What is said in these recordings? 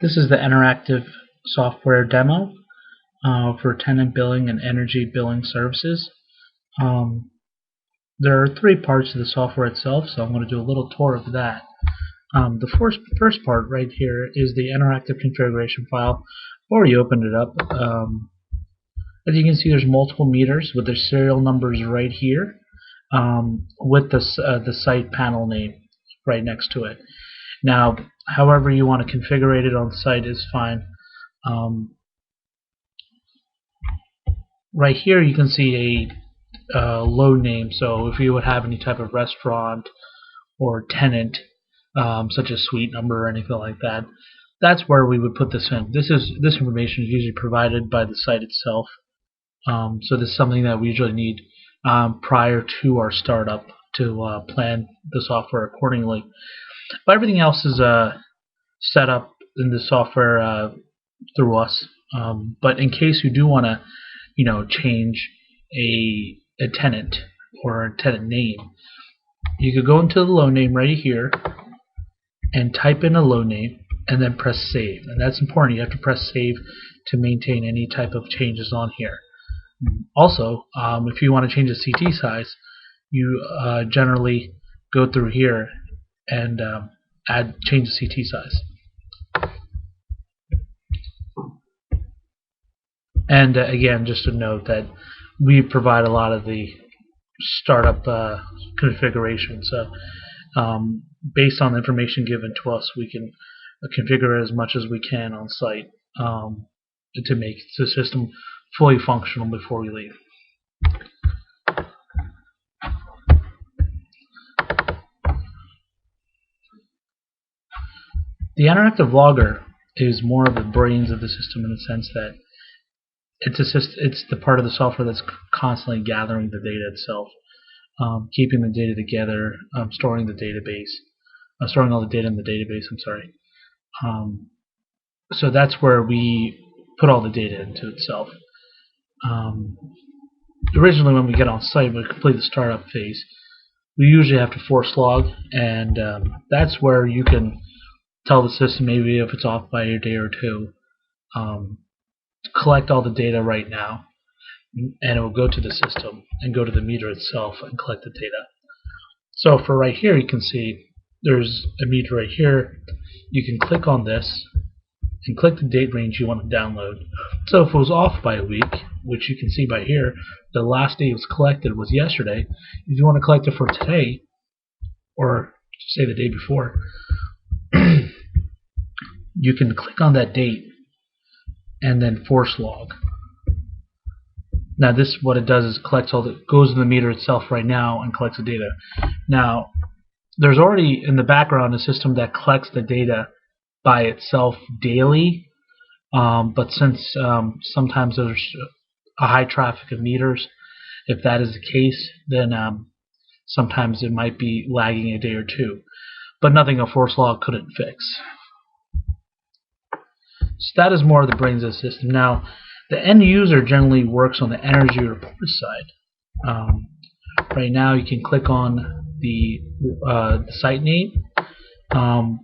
This is the Eneractive software demo for tenant billing and energy billing services. There are three parts to the software itself, so I'm going to do a little tour of that. The first part right here is the Eneractive configuration file. I've already opened it up. As you can see, there's multiple meters with their serial numbers right here, with the site panel name right next to it. Now, however you want to configure it on the site is fine. Right here you can see a load name, so if you would have any type of restaurant or tenant, such as suite number or anything like that, that's where we would put this in. This information is usually provided by the site itself, so this is something that we usually need prior to our startup to plan the software accordingly. But everything else is set up in the software through us. But in case you do want to, change a tenant or a tenant name, you could go into the load name right here and type in a load name and then press save. And that's important. You have to press save to maintain any type of changes on here. Also, if you want to change the CT size, you generally go through here and change the CT size. And again, just to note that we provide a lot of the startup configuration. So based on the information given to us, we can configure as much as we can on site to make the system fully functional before we leave. The Eneractive logger is more of the brains of the system in the sense that it's the part of the software that's constantly gathering the data itself, keeping the data together, storing the database, storing all the data in the database. I'm sorry. So that's where we put all the data into itself. Originally, when we get on site, we complete the startup phase. We usually have to force log, and that's where you can tell the system maybe if it's off by a day or two. Collect all the data right now, and it will go to the system and go to the meter itself and collect the data. So for right here, you can see there's a meter right here. You can click on this and click the date range you want to download. So if it was off by a week, which you can see by here, the last day it was collected was yesterday. If you want to collect it for today, or say the day before, you can click on that date and then force log. Now this, what it does is collects all the, goes in the meter itself right now and collects the data. Now there's already in the background a system that collects the data by itself daily, but since sometimes there's a high traffic of meters, if that is the case, then sometimes it might be lagging a day or two, but nothing a force log couldn't fix. So that is more of the brains of the system. Now, the end user generally works on the energy report side. Right now, you can click on the site name,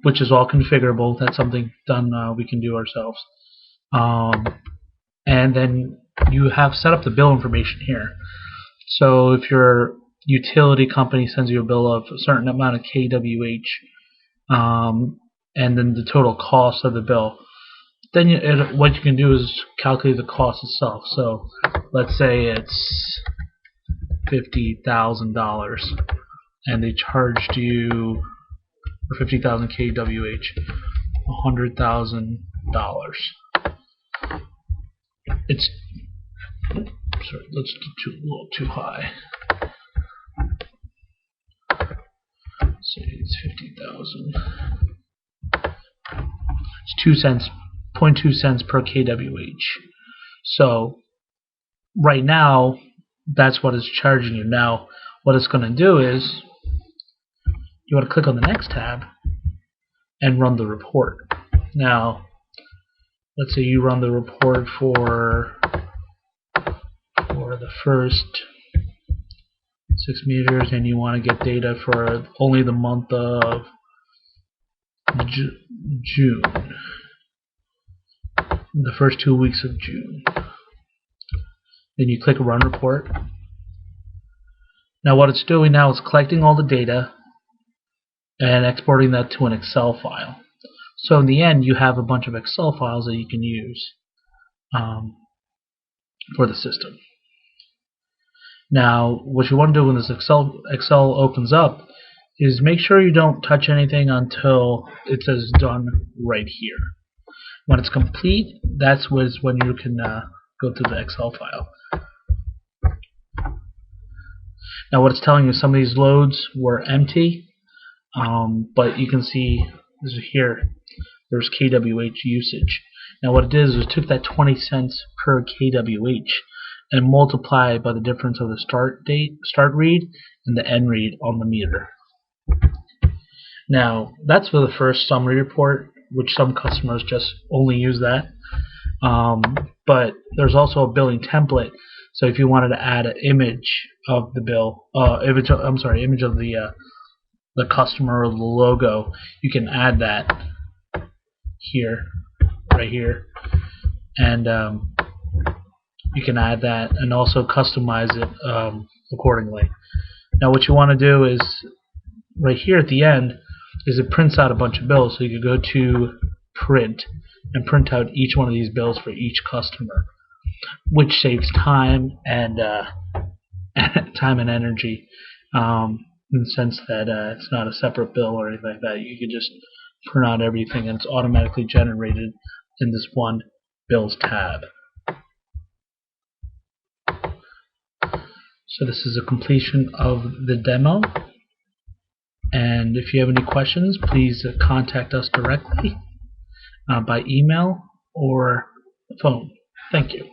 which is all configurable. That's something done we can do ourselves. And then you have set up the bill information here. So if your utility company sends you a bill of a certain amount of kWh, and then the total cost of the bill, then what you can do is calculate the cost itself. So let's say it's $50,000 and they charged you for 50,000 kWh $100,000. It's sorry, let's do a little too high. Say it's 50,000. It's 2 cents. 0.2 cents per kWh. So right now that's what it's charging you. Now what it's going to do is you want to click on the next tab and run the report. Now let's say you run the report for the first 6 meters and you want to get data for only the month of June. the first 2 weeks of June. Then you click Run Report. Now what it's doing now is collecting all the data and exporting that to an Excel file. So in the end, you have a bunch of Excel files that you can use for the system. Now, what you want to do when this Excel opens up is make sure you don't touch anything until it says done right here. When it's complete, that's when you can go to the Excel file. Now what it's telling you, some of these loads were empty, but you can see this is here, there's kWh usage. Now what it did is it took that 20 cents per kWh and multiplied by the difference of the start read and the end read on the meter. Now that's for the first summary report, which some customers just only use that. But there's also a billing template. So if you wanted to add an image of the bill, image of the customer or the logo, you can add that here, right here, and you can add that and also customize it accordingly. Now what you want to do is right here at the end is it prints out a bunch of bills, so you can go to print and print out each one of these bills for each customer, which saves time and energy in the sense that it's not a separate bill or anything like that. You can just print out everything and it's automatically generated in this one bills tab. So this is a completion of the demo, and if you have any questions, please contact us directly by email or phone. Thank you.